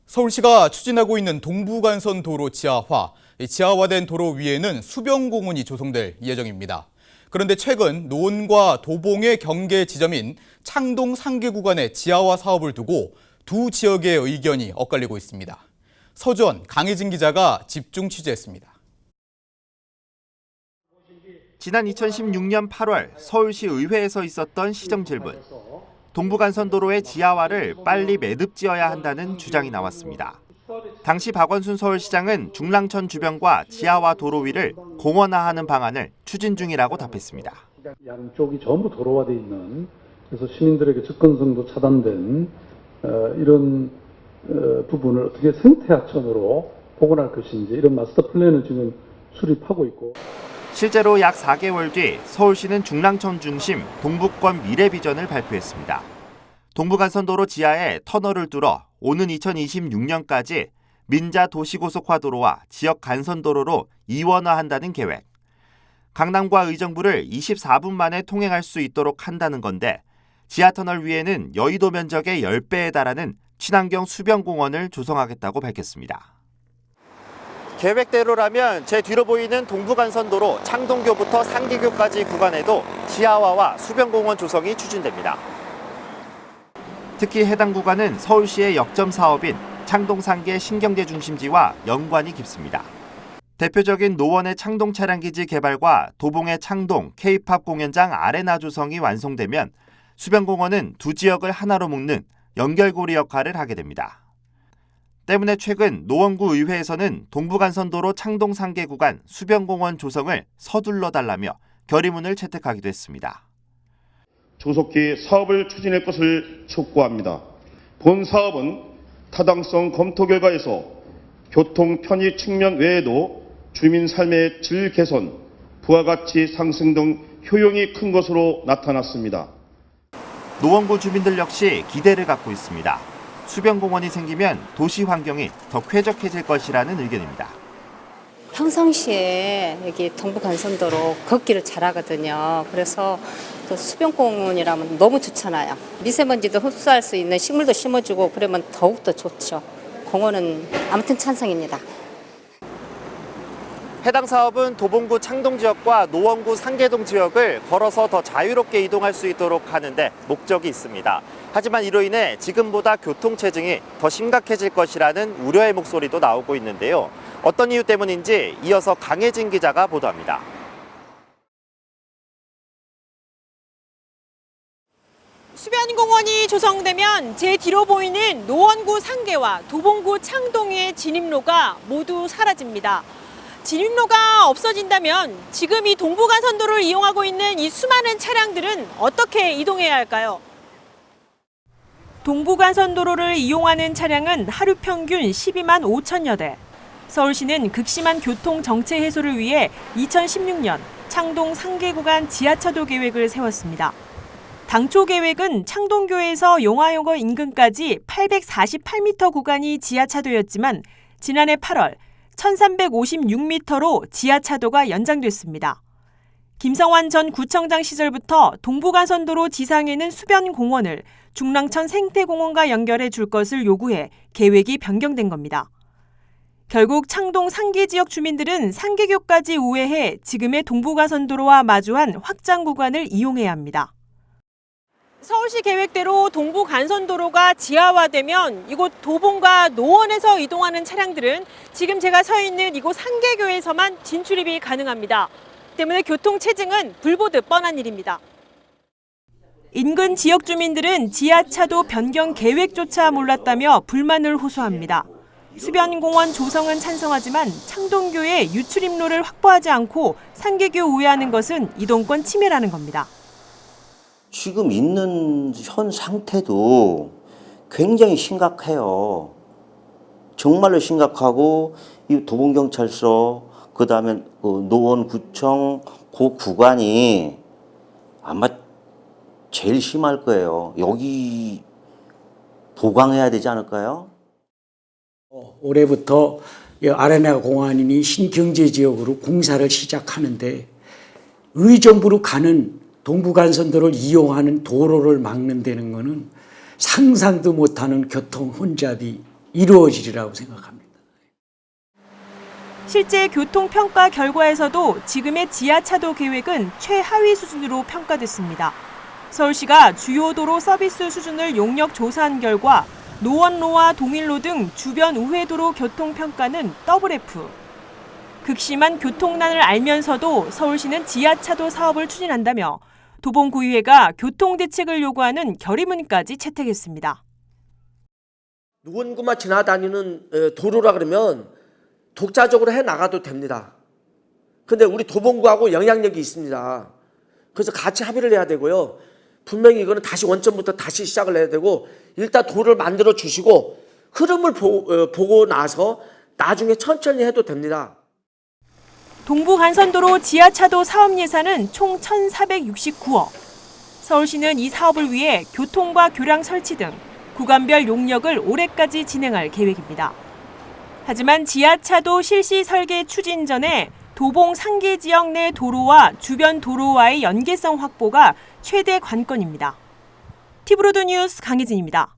서울시가 추진하고 있는 동부간선 도로 지하화, 지하화된 도로 위에는 수변공원이 조성될 예정입니다. 그런데 최근 노원과 도봉의 경계 지점인 창동 상계 구간의 지하화 사업을 두고 두 지역의 의견이 엇갈리고 있습니다. 서주원 강혜진 기자가 집중 취재했습니다. 지난 2016년 8월 서울시 의회에서 있었던 시정 질문. 동부간선도로의 지하화를 빨리 매듭지어야 한다는 주장이 나왔습니다. 당시 박원순 서울시장은 중랑천 주변과 지하화 도로 위를 공원화하는 방안을 추진 중이라고 답했습니다. 양쪽이 전부 도로화되어 있는, 그래서 시민들에게 접근성도 차단된 이런 부분을 어떻게 생태하천으로 복원할 것인지, 이런 마스터 플랜을 지금 수립하고 있고. 실제로 약 4개월 뒤 서울시는 중랑천 중심 동부권 미래 비전을 발표했습니다. 동부간선도로 지하에 터널을 뚫어 오는 2026년까지 민자 도시고속화도로와 지역 간선도로로 이원화한다는 계획. 강남과 의정부를 24분 만에 통행할 수 있도록 한다는 건데, 지하터널 위에는 여의도 면적의 10배에 달하는 친환경 수변공원을 조성하겠다고 밝혔습니다. 계획대로라면 제 뒤로 보이는 동부간선도로 창동교부터 상계교까지 구간에도 지하화와 수변공원 조성이 추진됩니다. 특히 해당 구간은 서울시의 역점 사업인 창동상계 신경제 중심지와 연관이 깊습니다. 대표적인 노원의 창동 차량기지 개발과 도봉의 창동 K-팝 공연장 아레나 조성이 완성되면 수변공원은 두 지역을 하나로 묶는 연결고리 역할을 하게 됩니다. 때문에 최근 노원구 의회에서는 동부간선도로 창동상계 구간 수변공원 조성을 서둘러 달라며 결의문을 채택하기도 했습니다. 조속히 사업을 추진할 것을 촉구합니다. 본 사업은 타당성 검토 결과에서 교통 편의 측면 외에도 주민 삶의 질 개선, 부가가치 상승 등 효용이 큰 것으로 나타났습니다. 노원구 주민들 역시 기대를 갖고 있습니다. 수변공원이 생기면 도시 환경이 더 쾌적해질 것이라는 의견입니다. 평상시에 여기 동부간선도로 걷기를 잘하거든요. 그래서 또 수변공원이라면 너무 좋잖아요. 미세먼지도 흡수할 수 있는 식물도 심어주고 그러면 더욱더 좋죠. 공원은 아무튼 찬성입니다. 해당 사업은 도봉구 창동 지역과 노원구 상계동 지역을 걸어서 더 자유롭게 이동할 수 있도록 하는데 목적이 있습니다. 하지만 이로 인해 지금보다 교통체증이 더 심각해질 것이라는 우려의 목소리도 나오고 있는데요. 어떤 이유 때문인지 이어서 강혜진 기자가 보도합니다. 수변공원이 조성되면 제 뒤로 보이는 노원구 상계와 도봉구 창동의 진입로가 모두 사라집니다. 진입로가 없어진다면 지금 이 동부간선도로를 이용하고 있는 이 수많은 차량들은 어떻게 이동해야 할까요? 동부간선도로를 이용하는 차량은 하루 평균 12만 5천여 대. 서울시는 극심한 교통 정체 해소를 위해 2016년 창동 상계 구간 지하차도 계획을 세웠습니다. 당초 계획은 창동교에서 용화여고 인근까지 848m 구간이 지하차도였지만 지난해 8월 1356m로 지하차도가 연장됐습니다. 김성환 전 구청장 시절부터 동부간선도로 지상에는 수변공원을 중랑천 생태공원과 연결해 줄 것을 요구해 계획이 변경된 겁니다. 결국 창동 상계 지역 주민들은 상계교까지 우회해 지금의 동부간선도로와 마주한 확장 구간을 이용해야 합니다. 서울시 계획대로 동부간선도로가 지하화되면 이곳 도봉과 노원에서 이동하는 차량들은 지금 제가 서 있는 이곳 상계교에서만 진출입이 가능합니다. 때문에 교통체증은 불보듯 뻔한 일입니다. 인근 지역 주민들은 지하차도 변경 계획조차 몰랐다며 불만을 호소합니다. 수변공원 조성은 찬성하지만 창동교의 유출입로를 확보하지 않고 상계교 우회하는 것은 이동권 침해라는 겁니다. 지금 있는 현 상태도 굉장히 심각해요. 정말로 심각하고 이 도봉경찰서, 그다음에 노원구청 그 구간이 아마 제일 심할 거예요. 여기 보강해야 되지 않을까요? 올해부터 아레나 공원이 신경제지역으로 공사를 시작하는데 의정부로 가는 동부간선도로를 이용하는 도로를 막는다는 것은 상상도 못하는 교통 혼잡이 이루어지리라고 생각합니다. 실제 교통평가 결과에서도 지금의 지하차도 계획은 최하위 수준으로 평가됐습니다. 서울시가 주요 도로 서비스 수준을 용역 조사한 결과 노원로와 동일로 등 주변 우회도로 교통평가는 더블F. 극심한 교통난을 알면서도 서울시는 지하차도 사업을 추진한다며 도봉구의회가 교통대책을 요구하는 결의문까지 채택했습니다. 노원구만 지나다니는 도로라 그러면 독자적으로 해나가도 됩니다. 근데 우리 도봉구하고 영향력이 있습니다. 그래서 같이 합의를 해야 되고요. 분명히 이거는 다시 원점부터 다시 시작을 해야 되고 일단 도를 만들어 주시고 흐름을 보고 나서 나중에 천천히 해도 됩니다. 동부간선도로 지하차도 사업 예산은 총 1,469억. 서울시는 이 사업을 위해 교통과 교량 설치 등 구간별 용역을 올해까지 진행할 계획입니다. 하지만 지하차도 실시 설계 추진 전에 도봉 상계 지역 내 도로와 주변 도로와의 연계성 확보가 최대 관건입니다. 티브로드 뉴스 강혜진입니다.